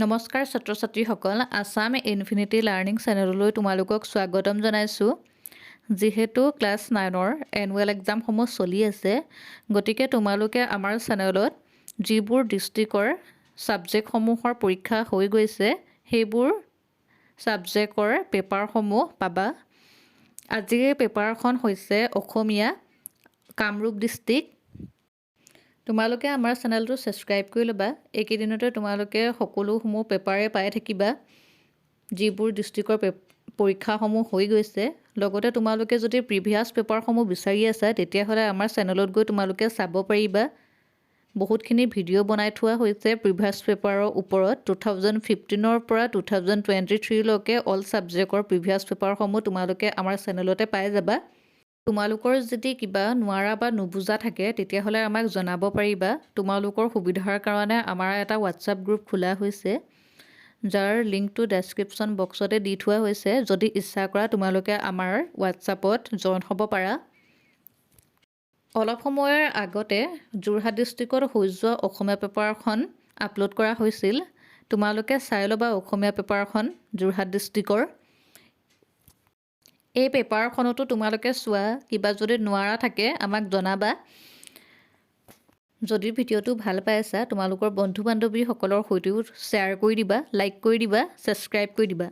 নমস্কাৰ ছাত্ৰ ছাত্ৰীসকল আসাম ইনফিনিটি লাৰ্ণিং চেনেললৈ তোমালোকক স্বাগতম জনাইছোঁ। যিহেতু ক্লাছ 9ৰ এনুৱেল এক্সামসমূহ চলি আছে, গতিকে তোমালোকে আমাৰ চেনেলত যিবোৰ ডিষ্ট্ৰিক্টৰ ছাবজেক্টসমূহৰ পৰীক্ষা হৈ গৈছে সেইবোৰ ছাবজেক্টৰ পেপাৰসমূহ পাবা। আজিৰ পেপাৰখন হৈছে অসমীয়া কামৰূপ ডিষ্ট্ৰিক্ট। তোমালোকে আমাৰ চেনেলটো ছাবস্ক্ৰাইব কৰি ল'বা। এইকেইদিনতে তোমালোকে সকলোসমূহ পেপাৰে পাই থাকিবা যিবোৰ ডিষ্ট্ৰিক্টৰ পৰীক্ষাসমূহ হৈ গৈছে। লগতে তোমালোকে যদি প্ৰিভিয়াছ পেপাৰসমূহ বিচাৰি আছা তেতিয়াহ'লে আমাৰ চেনেলত গৈ তোমালোকে চাব পাৰিবা। বহুতখিনি ভিডিঅ' বনাই থোৱা হৈছে প্ৰিভিয়াছ পেপাৰৰ ওপৰত। 2015ৰ পৰা 2023লৈকে অল ছাবজেক্টৰ প্ৰিভিয়াছ পেপাৰসমূহ তোমালোকে আমাৰ চেনেলতে পাই যাবা। তোমালোকৰ যদি কিবা নোৱাৰা বা নুবুজা থাকে তেতিয়াহ'লে আমাক জনাব পাৰিবা। তোমালোকৰ সুবিধাৰ কাৰণে আমাৰ এটা হোৱাটছআপ গ্ৰুপ খোলা হৈছে, যাৰ লিংকটো ডেছক্ৰিপশ্যন বক্সতে দি থোৱা হৈছে। যদি ইচ্ছা কৰা তোমালোকে আমাৰ হোৱাটছআপত জইন হ'ব পাৰা। অলপ সময়ৰ আগতে যোৰহাট ডিষ্ট্ৰিক্টত হৈ যোৱা অসমীয়া পেপাৰখন আপলোড কৰা হৈছিল। তোমালোকে চাই ল'বা অসমীয়া পেপাৰখন যোৰহাট ডিষ্ট্ৰিক্টৰ। এই পেপাৰখনতো তোমালোকে চোৱা, কিবা যদি নোৱাৰা থাকে আমাক জনাবা। যদি ভিডিঅ'টো ভাল পাইছা তোমালোকৰ বন্ধু বান্ধৱীসকলৰ সৈতেও শ্বেয়াৰ কৰি দিবা, লাইক কৰি দিবা, ছাবস্ক্ৰাইব কৰি দিবা।